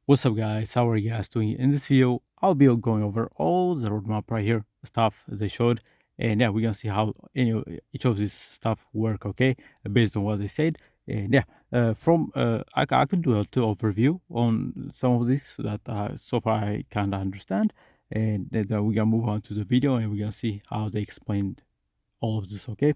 What's up guys, how are you guys doing? In this video, I'll be going over all the roadmap right here, stuff they showed, and yeah, we're gonna see how each of these stuff work, okay, based on what they said. And yeah, I could do a little overview on some of this that so far I kind of understand, and then we're gonna move on to the video and we're gonna see how they explained all of this, okay.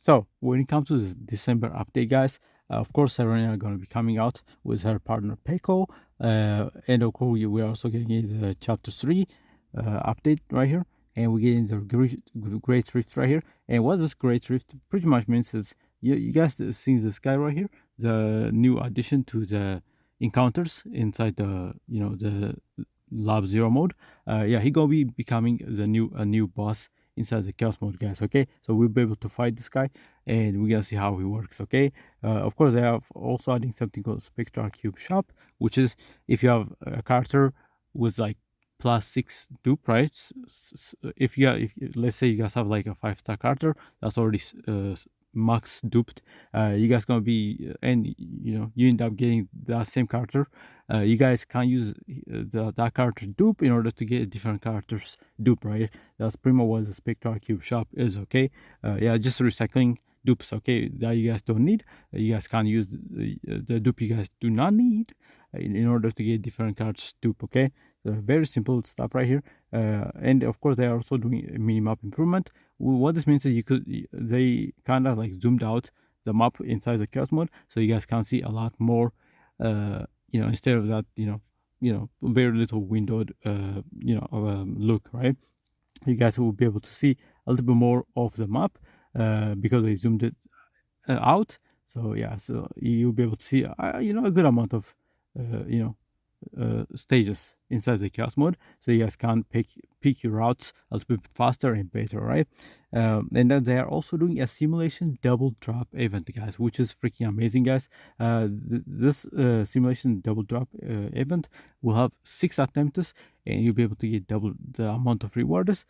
So when it comes to the December update, guys, of course, Serena are going to be coming out with her partner Peko, and of course, we're also getting the Chapter 3 update right here, and we're getting the Great Rift right here. And what this Great Rift pretty much means is you guys see this guy right here, the new addition to the encounters inside the Lab Zero mode. Yeah, he gonna be becoming the new boss inside the chaos mode, guys. Okay, so we'll be able to fight this guy and we're gonna see how he works. Okay, of course they have also adding something called Spectral Cube Shop, which is if you have a character with like +6 dupe, right? If let's say you guys have like a 5-star character that's already max duped, you guys gonna be and you end up getting that same character. You guys can use that character dupe in order to get different characters dupe, right? That's pretty much what the Spectral Cube Shop is, okay? Yeah, just recycling dupes, okay, that you guys don't need. You guys can use the dupe you guys do not need in order to get different cards dupe, okay? So very simple stuff right here. And of course, they are also doing a mini-map improvement. What this means is they kind of like zoomed out the map inside the chaos mode, so you guys can see a lot more. Instead of that, very little windowed, look, right? You guys will be able to see a little bit more of the map because they zoomed it out. So yeah, so you'll be able to see a good amount of stages inside the chaos mode, so you guys can pick your routes a little bit faster and better, right? And then they are also doing a simulation double drop event, guys, which is freaking amazing, guys. This simulation double drop event will have 6 attempts and you'll be able to get double the amount of rewards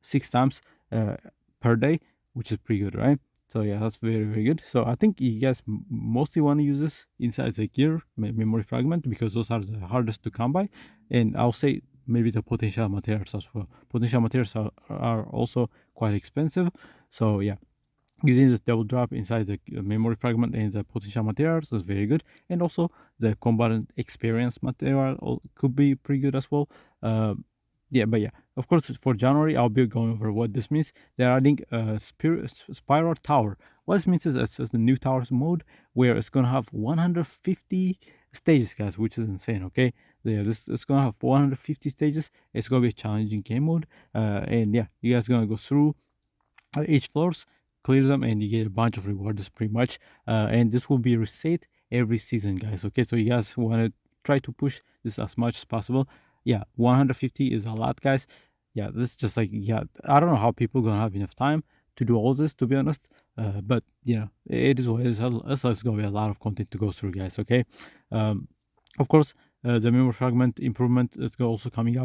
6 times per day, which is pretty good, right? So yeah, that's very, very good. So I think you guys mostly want to use this inside the gear memory fragment because those are the hardest to come by. And I'll say maybe the potential materials as well. Potential materials are also quite expensive. So yeah, using this double drop inside the memory fragment and the potential materials is very good. And also the combatant experience material could be pretty good as well. But yeah, of course, for January, I'll be going over what this means. They're adding a Spiral Tower. What this means is it's the new towers mode where it's gonna have 150 stages, guys, which is insane. Okay, yeah, it's gonna have 150 stages. It's gonna be a challenging game mode, and yeah, you guys gonna go through each floors, clear them, and you get a bunch of rewards pretty much. And this will be reset every season, guys. Okay, so you guys want to try to push this as much as possible. Yeah, 150 is a lot, guys. Yeah, this is just like, yeah, I don't know how people gonna have enough time to do all this, to be honest. But it is what it is. It's gonna be a lot of content to go through, guys. Okay. Of course, the memory fragment improvement is also coming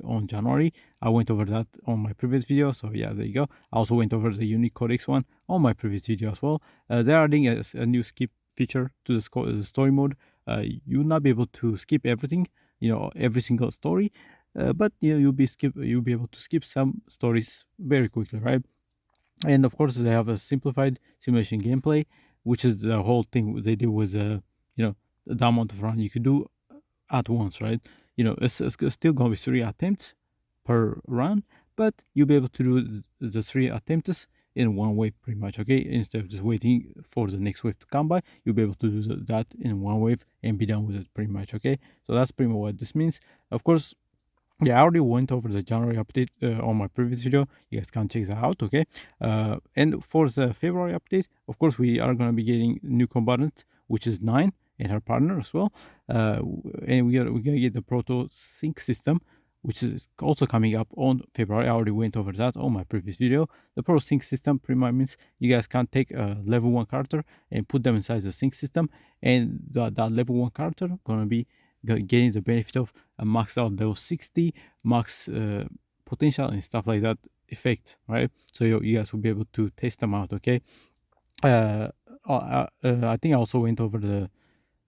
on January. I went over that on my previous video, so yeah, there you go. I also went over the unique codex one on my previous video as well. They're adding a new skip feature to the story mode. You'll not be able to skip everything, every single story, but you'll be able to skip some stories very quickly, right? And of course, they have a simplified simulation gameplay, which is the whole thing they do with the amount of run you could do at once, right? It's still going to be 3 attempts per run, but you'll be able to do the 3 attempts in one wave pretty much, okay? Instead of just waiting for the next wave to come by, you'll be able to do that in one wave and be done with it pretty much, okay? So that's pretty much what this means. Of course, yeah, I already went over the January update on my previous video. You guys can check that out, okay? And for the February update, of course, we are going to be getting new combatant, which is 9 and her partner as well. And we're going to get the Proto Sync system, which is also coming up on February. I already went over that on my previous video. The Proto Sync system pretty much means you guys can take a level 1 character and put them inside the sync system, and that level 1 character going to be getting the benefit of a max out level 60, max potential and stuff like that effect, right? So you guys will be able to test them out, okay? I think I also went over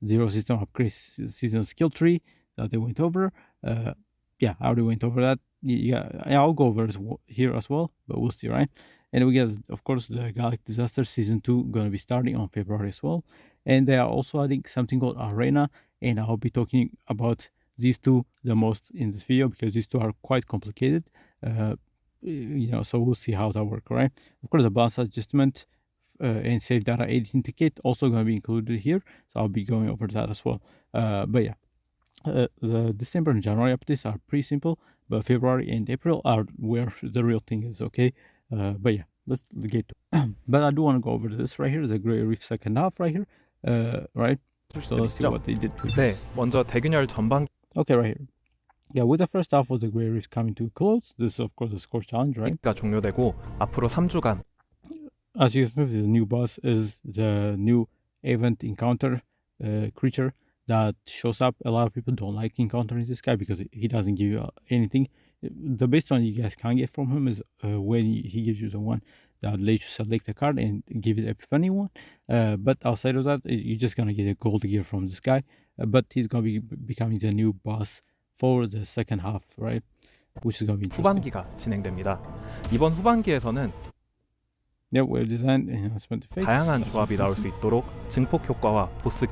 zero system upgrade season skill tree that they went over. Yeah, I already went over that. Yeah, I'll go over here as well, but we'll see, right? And we get, of course, the Galactic Disaster Season 2 going to be starting on February as well. And they are also adding something called Arena, and I'll be talking about these two the most in this video because these two are quite complicated. So we'll see how that works, right? Of course, the balance adjustment and save data editing ticket also going to be included here, so I'll be going over that as well. But yeah, the December and January updates are pretty simple, but February and April are where the real thing is, okay? But yeah, let's get to but I do want to go over this right here, the Grey Reef second half right here, right? So let's see what they did to 네, 먼저 대균열 전반 Okay, right here. Yeah, with the first half of the Grey Reef coming to a close, this is of course the score challenge, right? 가 종료되고 앞으로 3주간 As you can see, the new boss is the new event encounter creature that shows up. A lot of people don't like encountering this guy because he doesn't give you anything. The best one you guys can get from him is when he gives you the one that lets you select a card and give it Epiphany one. But outside of that, you're just gonna get a gold gear from this guy. But he's gonna be becoming the new boss for the second half, right? Which is gonna be interesting. 후반기가 진행됩니다. 이번 후반기에서는 Yeah, wave design enhancement effects. 다양한 조합이 나올 수 있도록 증폭 효과와 보스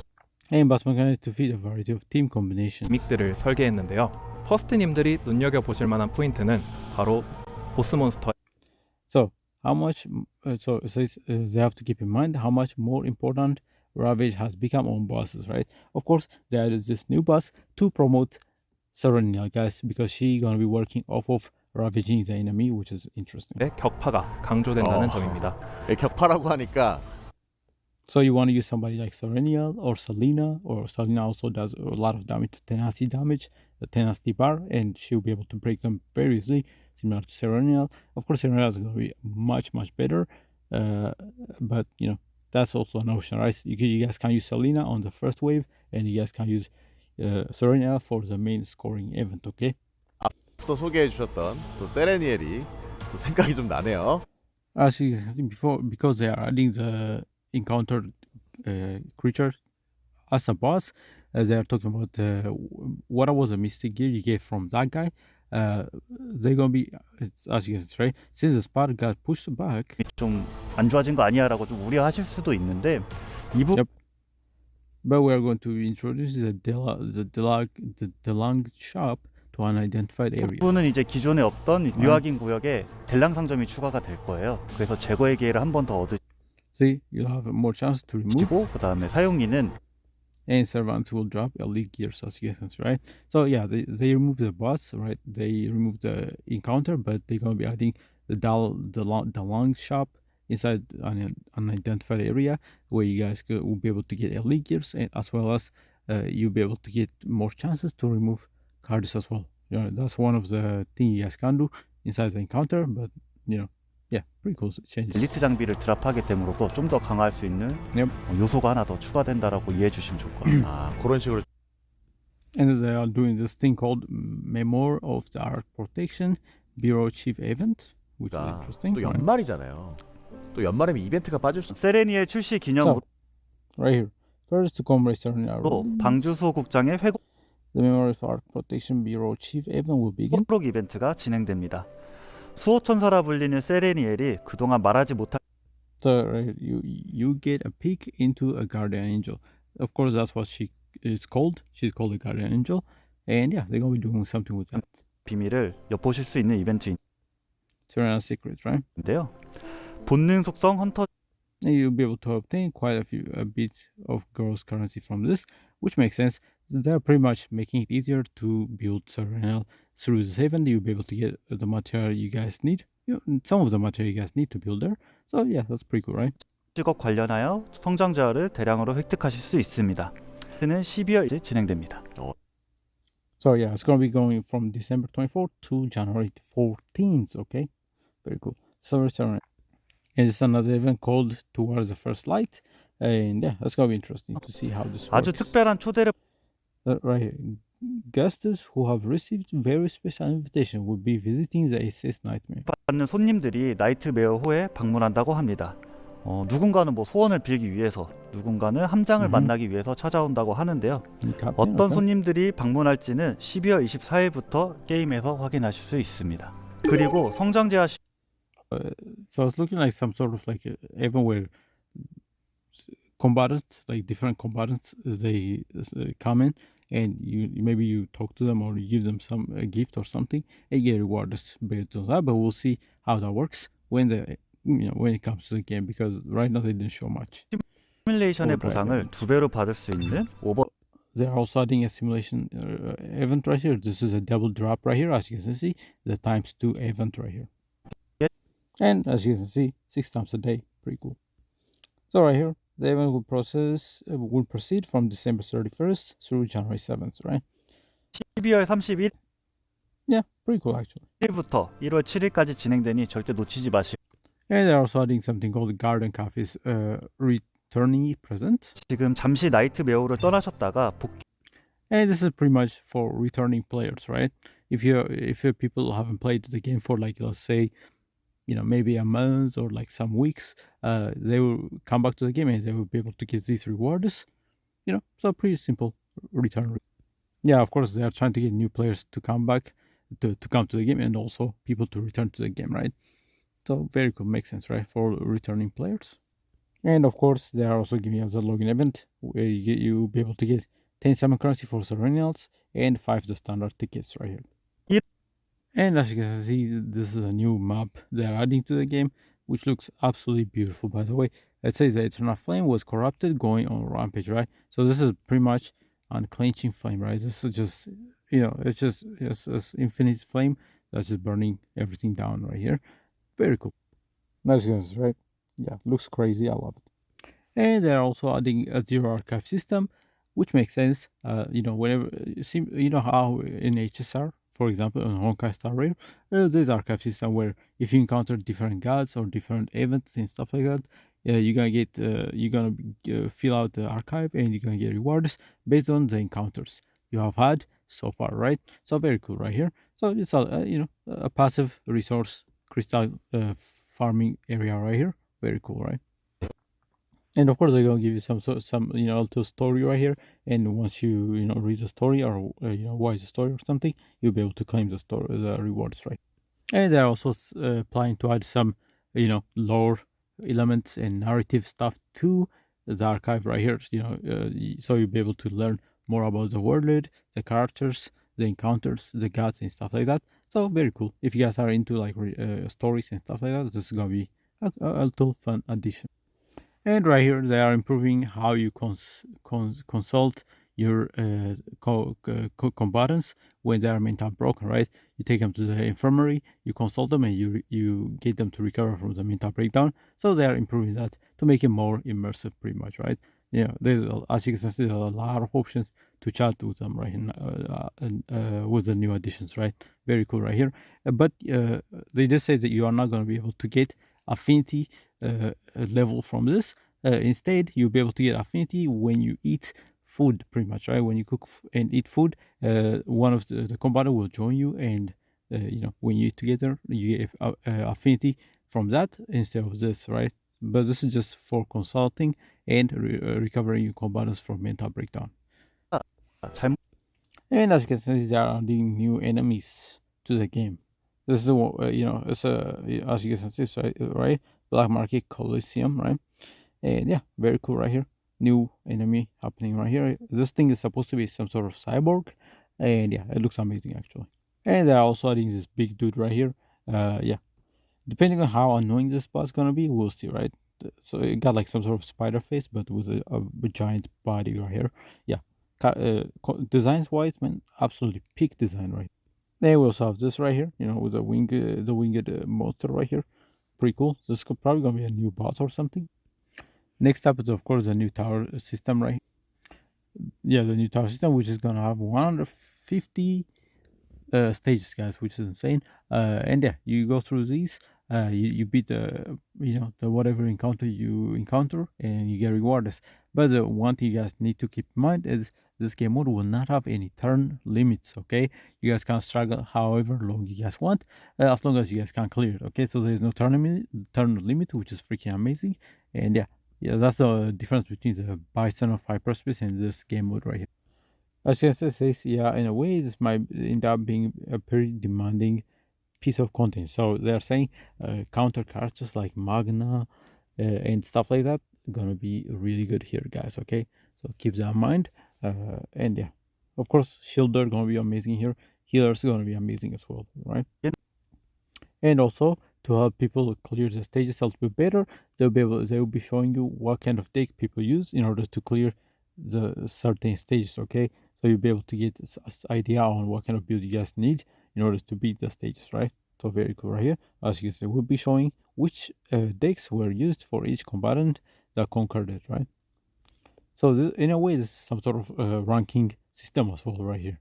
And boss mechanics to fit a variety of team combinations. 기믹들을 설계했는데요. 퍼스트님들이 눈여겨보실 만한 포인트는 바로 보스 몬스터 So how much? So it says they have to keep in mind how much more important Ravage has become on bosses, right? Of course, there is this new boss to promote Serenia, guys, because she gonna be working off of ravaging the enemy, which is interesting. 격파가 강조된다는 점입니다. 격파라고 하니까 So you want to use somebody like Serenial or Selena also does a lot of damage to tenacity damage, the tenacity bar, and she'll be able to break them very easily, similar to Serenial. Of course, Serenial is going to be much better, but you know that's also an option, right? You guys can use Selena on the first wave, and you guys can use Serenial for the main scoring event, okay? 앞서 소개해 주셨던 또 세레니엘이 또 생각이 좀 나네요. As you can before, because they are adding the encountered creature as a boss, they are talking about what was a mystic gear you get from that guy. They're gonna be, as you can see, right? Since the spot got pushed back, 좀 안 좋아진 거 아니야라고 좀 우려하실 수도 있는데 이 부분 Yep. but we are going to introduce the Delang shop to unidentified area. 부분은 이제 기존에 없던 묘악인 구역에 델랑 상점이 추가가 될 거예요. 그래서 제거의 기회를 한 번 더 See, you'll have more chance to remove, 얻으시고 그 다음에 사용리는 and servants will drop elite gears, as you can see, right? So yeah, they remove the boss, right? They remove the encounter, but they're gonna be adding the long shop inside an unidentified area where you guys will be able to get elite gears, and as well as you'll be able to get more chances to remove cards as well. You know, that's one of the things you guys can do inside the encounter, but you know, yeah, pretty cool changes. 엘리트 장비를 드랍하게 됨으로써 좀 더 강화할 수 있는 Yep. 요소가 하나 더 추가된다라고 이해해 주시면 좋을 것 같아요. 아, 그런 식으로 And they are doing this thing called Memoir of the Art Protection Bureau Chief Event, which is interesting. 또 연말이잖아요. 또 연말이면 이벤트가 빠질 수 세레니의 출시 기념으로 Right here. First to commemorate Serenia release, 방주소 국장의 회고 the Memory of Art Protection Bureau Chief Event will begin. 프록 이벤트가 진행됩니다. 수호천사라 불리는 세레니엘이 그동안 말하지 못한 So right, you get a peek into a guardian angel. Of course, that's what she is called. She's called a guardian angel, and yeah, they're gonna be doing something with that. 비밀을 엿보실 수 있는 이벤트인데요. Serena secrets, right? 본능 속성 헌터 And you'll be able to obtain quite a bit of gross currency from this, which makes sense. They're pretty much making it easier to build Serena through this event. You'll be able to get the material you guys need. Some of the material you guys need to build there. So yeah, that's pretty cool, right? 직업 관련하여 성장 자료를 대량으로 획득하실 수 있습니다. 는 12월에 진행됩니다. So yeah, it's gonna be going from December 24th to January 14th. Okay, very cool. So Serena. And it's another event called Towards the First Light. And yeah, that's gonna be interesting to see how this 아주 works. 특별한 초대를 Right here. Guests who have received very special invitation will be visiting the SS Nightmare. 받는 손님들이 나이트메어 호에 방문한다고 합니다. 누군가는 뭐 소원을 빌기 위해서, 누군가는 함장을 Mhm. 만나기 위해서 찾아온다고 하는데요. The captain, 어떤 okay. 손님들이 방문할지는 12월 24일부터 게임에서 확인하실 수 있습니다. 그리고 성장 제한 So it's looking like some sort of like even where combatants, like different combatants, they come in and maybe you talk to them or you give them some gift or something and get rewards based on that. But we'll see how that works when when it comes to the game, because right now they didn't show much. 시뮬레이션의 Or drive 보상을 event. 2배로 받을 수 있는 오버 They're also adding a simulation event right here. This is a double drop right here, as you can see, the ×2 event right here. And as you can see, 6 times a day. Pretty cool. So right here, the event will proceed from December 31st through January 7th, right? 12월 31일부터 Yeah, pretty cool actually. 1월 7일까지 진행되니 절대 놓치지 마시고 And they're also adding something called Garden Cafe's returnee present. 지금 잠시 나이트 메오를 떠나셨다가 복귀 And this is pretty much for returning players, right? If people haven't played the game for like, let's say, maybe a month or like some weeks, they will come back to the game and they will be able to get these rewards. So pretty simple return. Yeah, of course they are trying to get new players to come back to come to the game, and also people to return to the game, right? So very cool, makes sense, right, for returning players. And of course they are also giving us a login event where you'll be able to get 10 summon currency for Serenials and 5 the standard tickets right here. Yep. And as you can see, this is a new map they're adding to the game, which looks absolutely beautiful, by the way. It says the Eternal Flame was corrupted going on rampage, right? So this is pretty much unclenching flame, right? This is just, it's just it's infinite flame that's just burning everything down right here. Very cool. Nice guys, right? Yeah, looks crazy. I love it. And they're also adding a zero archive system, which makes sense. Whenever how in HSR, for example, on Honkai Star Rail, there's archive system where if you encounter different gods or different events and stuff like that, you're gonna fill out the archive and you're gonna get rewards based on the encounters you have had so far, right? So very cool right here. So it's a passive resource crystal farming area right here. Very cool, right? And of course, they're gonna give you some little story right here. And once you read the story or watch the story or something, you'll be able to claim the rewards, right? And they're also planning to add some lore elements and narrative stuff to the archive right here. So you'll be able to learn more about the world, the characters, the encounters, the gods, and stuff like that. So very cool. If you guys are into like stories and stuff like that, this is gonna be a little fun addition. And right here, they are improving how you consult your combatants when they are mentally broken, right? You take them to the infirmary, you consult them, and you get them to recover from the mental breakdown. So they are improving that to make it more immersive, pretty much, right? There's, as you can see, a lot of options to chat with them, right? With the new additions, right? Very cool right here. But they just say that you are not going to be able to get affinity level from this. Instead, you'll be able to get affinity when you eat food, pretty much, right? When you cook and eat food, one of the combatant will join you, and when you eat together, you get affinity from that instead of this, right? But this is just for consulting and recovering your combatants from mental breakdown. 잘못 And as you can see, they are adding new enemies to the game. This is it's as you can see, right? Black Market Coliseum, right? And yeah, very cool right here. New enemy happening right here. This thing is supposed to be some sort of cyborg, and yeah, it looks amazing actually. And they're also adding this big dude right here. Yeah, depending on how annoying this boss gonna be, we'll see, right? So it got like some sort of spider face, but with a giant body right here. Yeah, designs wise, man, absolutely peak design, right? Then we also have this right here, with the winged monster right here. Pretty cool. This is probably gonna be a new boss or something. Next up is of course the new tower system, right? Yeah, the new tower system, which is gonna have 150 stages, guys, which is insane. And yeah, you go through these. You beat the whatever encounter you encounter, and you get rewards. But the one thing you guys need to keep in mind is this game mode will not have any turn limits. Okay, you guys can struggle however long you guys want, as long as you guys can clear it. Okay, so there's no turn limit, which is freaking amazing. And yeah, that's the difference between the Bison of hyperspace and this game mode right here. As CSS says, yeah, in a way, this might end up being a pretty demanding piece of content. So they're saying counter characters like Magna and stuff like that gonna be really good here, guys. Okay, so keep that in mind. And yeah, of course, Shielder gonna be amazing here. Healers gonna be amazing as well, right? Yeah. And also to help people clear the stages a little bit better, they will be showing you what kind of deck people use in order to clear the certain stages. Okay, so you'll be able to get this idea on what kind of build you guys need in order to beat the stages, right? So very cool right here. As you can see, we'll be showing which decks were used for each combatant that conquered it, right? So this, in a way, this is some sort of ranking system as well right here.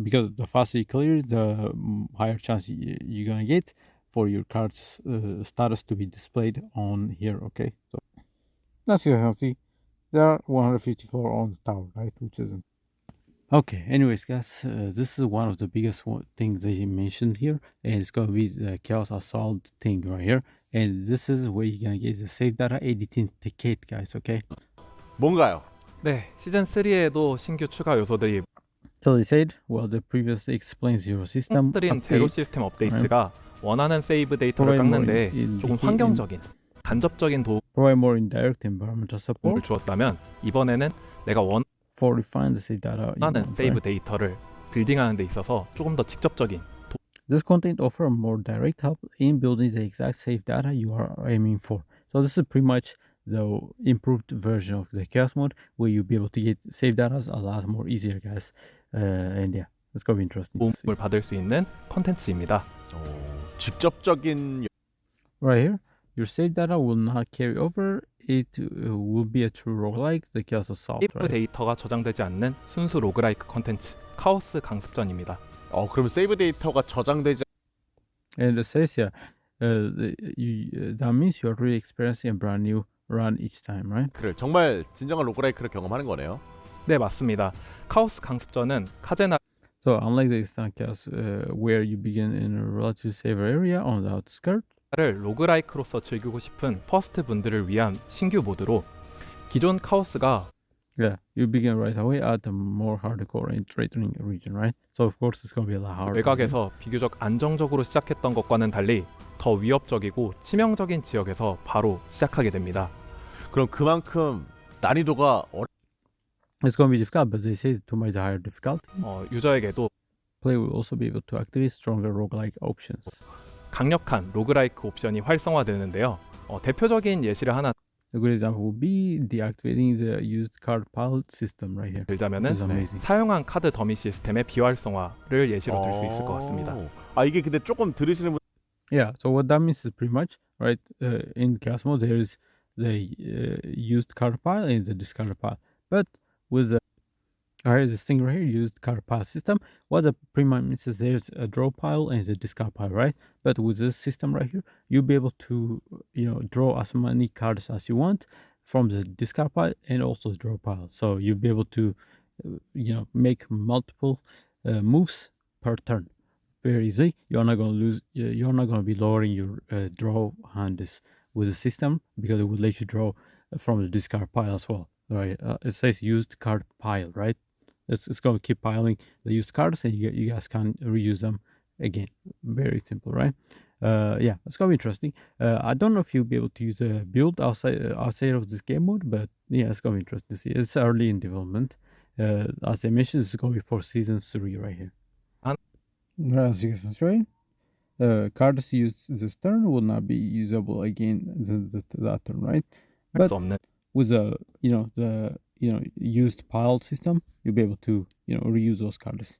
Because the faster you clear, the higher chance you're gonna get for your card's status to be displayed on here, okay? So as you can see, there are 154 on the tower, right? Which isn't. Okay, anyways, guys, this is one of the biggest things they mentioned here, and it's gonna be the Chaos Assault thing right here. And this is where you're gonna get the save data editing ticket, guys, okay? 뭔가요? 네, 시즌 3에도 신규 추가 요소들이 So they said, well, the previous explains your system 드린 제로 update. 시스템 업데이트가 원하는 세이브 데이터를 Provide more 깎는데 조금 indicating- 환경적인 간접적인 도움을 Provide more indirect environmental support 주었다면 이번에는 내가 for refine the save data. you 원하는 want, 세이브 right? 데이터를 빌딩하는 데 있어서 조금 더 직접적인 This content offer more direct help in building the exact save data you are aiming for. So this is pretty much the improved version of the chaos mode where you'll be able to get save data a lot more easier, guys. And yeah, it's gonna be interesting to see. 도움을 받을 수 있는 컨텐츠입니다. 직접적인 Right here, your save data will not carry over. It will be a true roguelike, the chaos assault, 세이브 right? 데이터가 저장되지 않는 순수 로그라이크 컨텐츠 카오스 강습전입니다. 그럼 세이브 데이터가 저장되지 And it says yeah, that means you're really experiencing a brand new run each time, right? 그를 정말 진정한 로그라이크를 경험하는 거네요. 네, 맞습니다. 카오스 강습전은 카제나 So unlike the instant chaos, where you begin in a relatively safe area on the outskirts, 를 로그라이크로서 즐기고 싶은 퍼스트 분들을 위한 신규 모드로 기존 카오스가 yeah, you begin right away at the more hardcore and threatening region, right? So of course it's gonna be a lot harder. 외곽에서 비교적 안정적으로 시작했던 것과는 달리 더 위협적이고 치명적인 지역에서 바로 시작하게 됩니다. 그럼 그만큼 난이도가 It's gonna be difficult, but they say to make the higher difficulty, 유저에게도 play will also be able to activate stronger roguelike options. 강력한 로그라이크 옵션이 활성화되는데요. 대표적인 예시를 하나 A good example would be deactivating the used card pile system right here. 들자면은 It's amazing. 사용한 카드 더미 시스템의 비활성화를 예시로 들 수 있을 것 같습니다. 이게 근데 조금 들으시는 분 Yeah, so what that means is pretty much, right, in chaos mode there is the used card pile and the discard pile. But with the this thing right here, used card pile system, what the pretty much means is there's a draw pile and a discard pile, right? But with this system right here, you'll be able to, draw as many cards as you want from the discard pile and also the draw pile. So you'll be able to, make multiple moves per turn. Very easy. You're not gonna lose. You're not gonna be lowering your draw hand with the system because it would let you draw from the discard pile as well. Right? It says used card pile, right? It's gonna keep piling the used cards, and you guys can reuse them again. Very simple, right? Yeah, it's gonna be interesting. I don't know if you'll be able to use a build outside of this game mode, but yeah, it's gonna be interesting to see. It's early in development. As I mentioned, this is gonna be for season 3 right here. As you can see, cards used this turn will not be usable again that turn, right? 할 수 없는 With the used pile system, you'll be able to reuse those cards.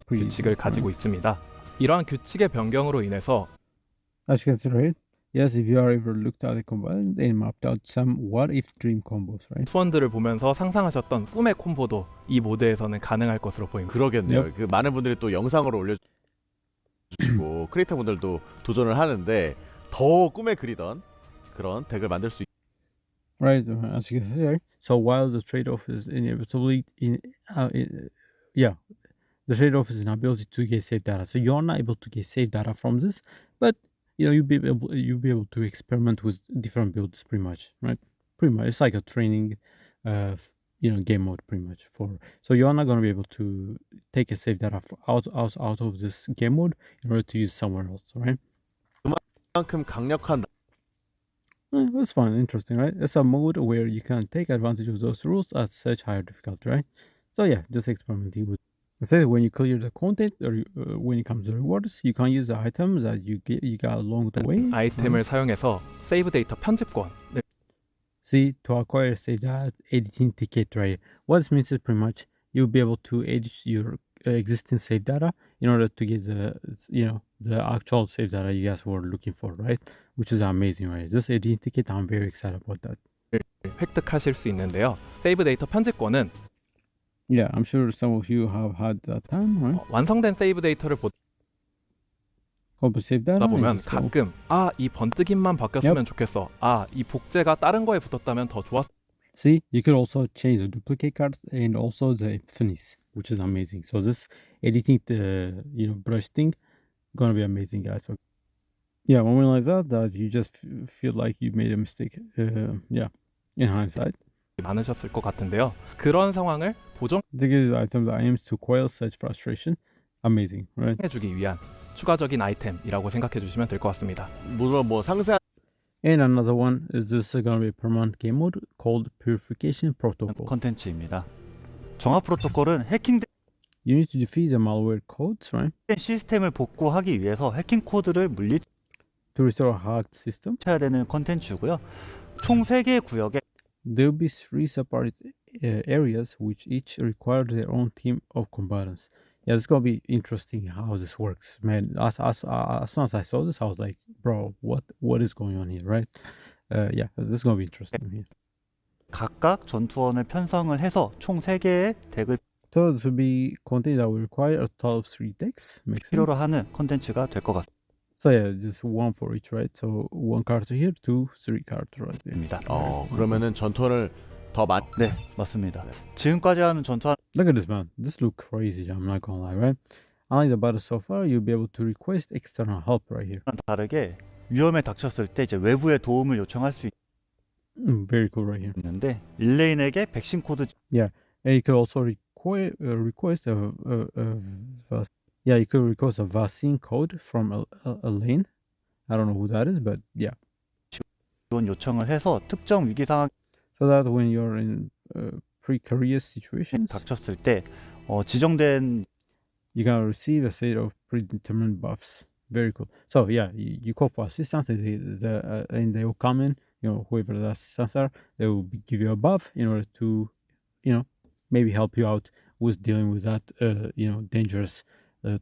Pretty easy, 규칙을 가지고 있습니다. 이러한 규칙의 변경으로 인해서 As you can see, right? Yes, if you are ever looked at the component and mapped out some what-if dream combos, right? 투원들을 보면서 상상하셨던 꿈의 콤보도 이 모드에서는 가능할 것으로 보입니다. 그러겠네요. 그 많은 분들이 또 영상으로 올려주시고 크리에이터 분들도 도전을 하는데 더 꿈에 그리던 그런 덱을 만들 수 Right, as you can see, right? So while the trade-off is inevitably the trade-off is an ability to get save data. So you're not able to get save data from this, but you'll be able to experiment with different builds pretty much, right? Pretty much, it's like a training, game mode pretty much for. So you're not gonna be able to take a save data out of this game mode in order to use somewhere else, right? 그만큼 강력한 That's fun, interesting, right? It's a mode where you can take advantage of those rules at such higher difficulty, right? So yeah, just experimenting with. Say when you clear the content or when it comes to rewards, you can use the items that you got along the way. 아이템을 사용해서 세이브 데이터 편집권을 See, to acquire save that editing ticket, right? What this means is pretty much you'll be able to edit your existing save data in order to get the actual save data you guys were looking for, right? Which is amazing, right? This editing ticket, I'm very excited about that. 획득하실 수 있는데요. 세이브 데이터 편집권은 Yeah, I'm sure some of you have had that time, right? 완성된 세이브 데이터를 보다 save data. 보면 가끔 이 번뜩임만 바뀌었으면 좋겠어. 이 복제가 다른 거에 붙었다면 더 좋았을 See, you could also change the duplicate cards and also the epiphanies, which is amazing. So this editing the brush thing gonna be amazing, guys. So yeah, when we like that you just feel like you made a mistake. In hindsight. 많으셨을 것 같은데요. 그런 상황을 The item that aims to quell such frustration. Amazing, right? 보정해주기 위한 추가적인 아이템이라고 생각해 주시면 될 것 같습니다. 물론 뭐 상세한 And another one is this is gonna be a permanent game mode called Purification Protocol. 컨텐츠입니다. 정화 프로토콜은 해킹된 You need to defeat the malware codes, right? 시스템을 복구하기 위해서 해킹 코드를 물리쳐야 To restore a hacked system. 되는 컨텐츠고요. 총 3개의 구역에 There will be 3 separate areas which each require their own team of combatants. Yeah, it's gonna be interesting how this works, man. As soon as I saw this, I was like, bro, what is going on here, right? Yeah, this is gonna be interesting here. 각각 전투원을 편성을 해서 총 3개의 덱을 So this will be content that will require a total of 3 decks. Makes sense. 필요로 하는 컨텐츠가 될 것 So yeah, just one for each, right? So 1 character here, 2, 3 character right there. 같습니다. 그러면은 전투를 더 네, 맞습니다. 지금까지 하는 전투 Look at this, man. This look crazy. I'm not gonna lie, right? Unlike the battle so far, you'll be able to request external help right here. 다르게 위험에 닥쳤을 때 이제 외부의 도움을 요청할 수 Very cool right here. 있는데 일레인에게 백신 코드 And you could also request you could request a vaccine code from a lane. I don't know who that is, but yeah. 지원 요청을 해서 특정 위기 상황 So that when you're in precarious situations, 닥쳤을 때 지정된 you can receive a set of predetermined buffs. Very cool. So yeah, you call for assistance, and they will come in. Whoever the assistants are, they will give you a buff in order to, maybe help you out with dealing with that, dangerous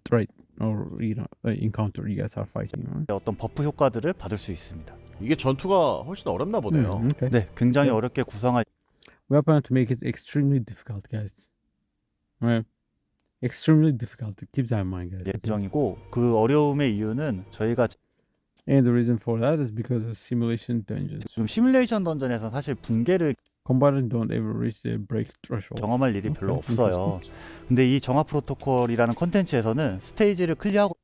threat or encounter you guys are fighting. Right? 어떤 버프 효과들을 받을 수 있습니다. 이게 전투가 훨씬 어렵나 보네요. Okay. 네, 굉장히 네. 어렵게 구성할 We are planning to make it extremely difficult, guys. Right? Extremely difficult. Keep that in mind, guys. 예정이고 그 어려움의 이유는 저희가 And the reason for that is because of simulation dungeons. 지금 시뮬레이션 던전에서 사실 붕괴를 Combatants don't ever reach their break threshold. 경험할 일이 별로 Okay, 없어요. 근데 이 정화 프로토콜이라는 컨텐츠에서는 스테이지를 클리어하고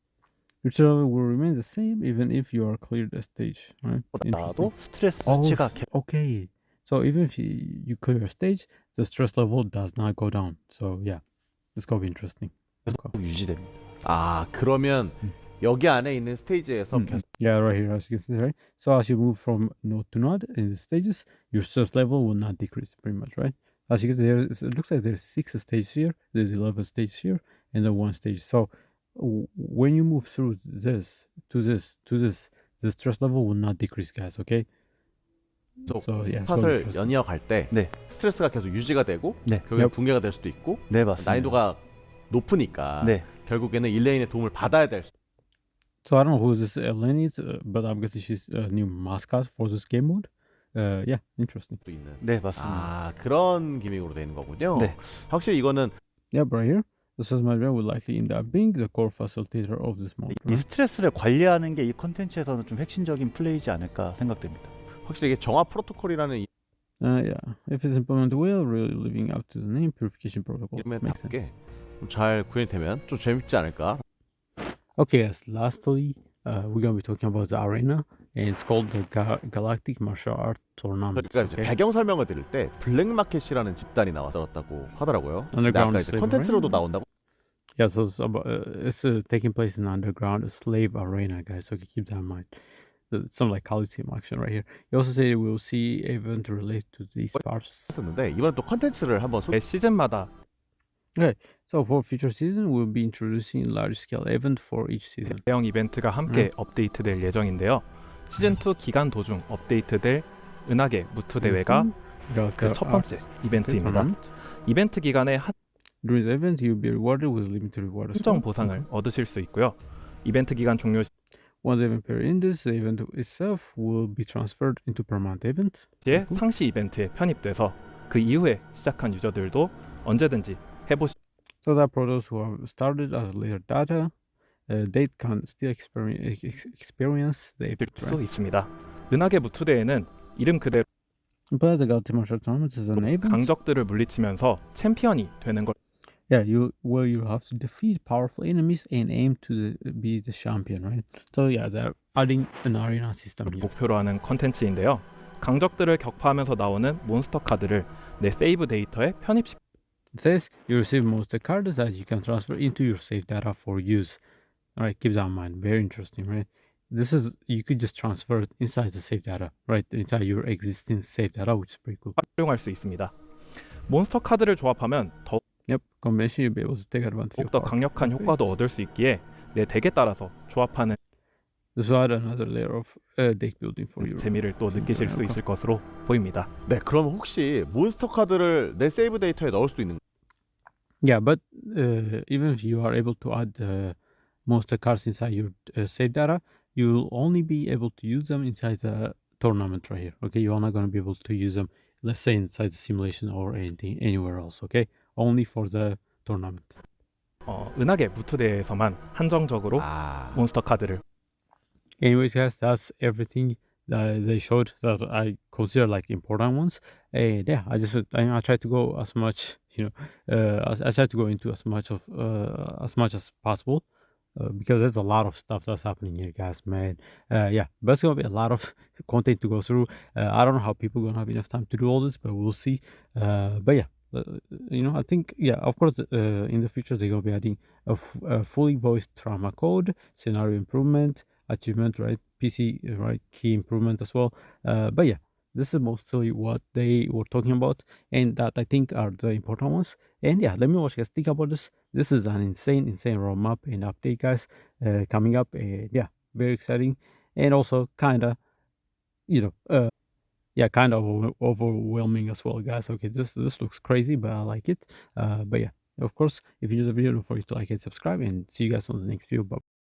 Your survival will remain the same even if you are cleared a stage. Right? 나도 스트레스 Oh, 수치가 okay. So even if you clear a stage, the stress level does not go down. So yeah, it's gonna be interesting. 계속 유지됩니다. 그러면 여기 안에 있는 스테이지에서 계속 Yeah, right here, as you can see, right? So as you move from node to node in the stages, your stress level will not decrease, pretty much, right? As you can see, it looks like there's 6 stages here, there's 11 stages here, and then 1 stage. So when you move through this to this to this, the stress level will not decrease, guys. Okay? So yeah, 스탯을 연이어 갈 때 네. 스트레스가 계속 유지가 되고 네. 결국에 붕괴가 될 수도 있고 네, 맞습니다. 난이도가 높으니까 네. 결국에는 일레인의 도움을 받아야 될 수도 So I don't know who this Ellen is, but I'm guessing she's a new mascot for this game mode. Yeah, interesting. 있는 네, 맞습니다. 그런 기믹으로 되는 거군요. 네. 확실히 이거는 Yep, right here. The Sasmalia will likely end up being the core facilitator of this mode. 이 스트레스를 관리하는 게 이 컨텐츠에서는 좀 핵심적인 플레이지 않을까 생각됩니다. 확실히 이게 정화 프로토콜이라는 Yeah, if it's implemented well, really living up to the name, purification protocol. 이름에 Makes sense. 답게 잘 구현이 되면 좀 재밌지 않을까? Okay, yes. Lastly, we're gonna be talking about the arena, and it's called the Galactic Martial Art Tournament. 저희가 이제 Okay. 배경 설명을 드릴 때 블랙마켓이라는 집단이 나왔었다고 하더라고요. 근데 Underground 아까 이제 slave 콘텐츠로도 arena? 나온다고 Yeah, so it's taking place in underground slave arena, guys. Okay, keep that in mind. Some like Coliseum action right here. You also say we'll see event related to these parts. 했었는데 이번에 또 콘텐츠를 한번 매 시즌마다 So for future season, we'll be introducing large scale event for each season. 대형 이벤트가 함께 업데이트될 예정인데요. 시즌2 기간 도중 업데이트될 은하계 무트 대회가 그 첫 번째 이벤트입니다. 이벤트 기간에 During the event, you'll be rewarded with limited reward as 한정 well. 보상을 얻으실 수 있고요. 이벤트 기간 종료 Once the event period ends, the event itself will be transferred into permanent event. 시에 상시 이벤트에 편입돼서 그 이후에 시작한 유저들도 언제든지 해보실 So that for those who have started as later data, they can still experience the event. 수 있습니다. 은하계 무트 대회는 이름 그대로 But the Galactic Martial Tournament is an event. 강적들을 물리치면서 챔피언이 되는 걸 Yeah, you have to defeat powerful enemies and aim to be the champion, right? So yeah, they're adding an arena system here. 목표로 하는 컨텐츠인데요. 강적들을 격파하면서 나오는 몬스터 카드를 내 세이브 데이터에 편입시 It says you receive monster cards that you can transfer into your save data for use. All right, keep that in mind. Very interesting, right? This is you could just transfer it inside the save data, right? Inside your existing save data, which is pretty cool. 활용할 수 있습니다. 몬스터 카드를 조합하면 Yep, combination you'll be able to take advantage of. 더욱더 강력한 효과도 얻을 수 있기에 내 덱에 따라서 조합하는 This will add another layer of deck building for you. 재미를 또 느끼실 수 있을 것으로 보입니다. 네, 그럼 혹시 몬스터 카드를 내 세이브 데이터에 넣을 수도 있는 Yeah, but even if you are able to add monster cards inside your save data, you'll only be able to use them inside the tournament right here. Okay, you're not going to be able to use them, let's say, inside the simulation or anything anywhere else. Okay, only for the tournament. 은하계 무트 대회에서만 한정적으로 몬스터 카드를 Anyways, guys, that's everything that they showed that I consider like important ones. And yeah, I tried to go as much, I tried to go into as much as possible. Because there's a lot of stuff that's happening here, guys, man. Yeah, but it's gonna be a lot of content to go through. I don't know how people are gonna have enough time to do all this, but we'll see. But yeah, I think, yeah, of course, in the future they're gonna be adding a fully voiced trauma code, scenario improvement, achievement, right? PC, right? Key improvement as well. But yeah, this is mostly what they were talking about, and that I think are the important ones. And yeah, let me know what you guys think about this. This is an insane roadmap and update, guys, coming up. And yeah, very exciting, and also kind of, kind of overwhelming as well, guys. Okay, this looks crazy, but I like it. But yeah, of course, if you enjoyed the video, don't forget to like and subscribe, and see you guys on the next video. Bye.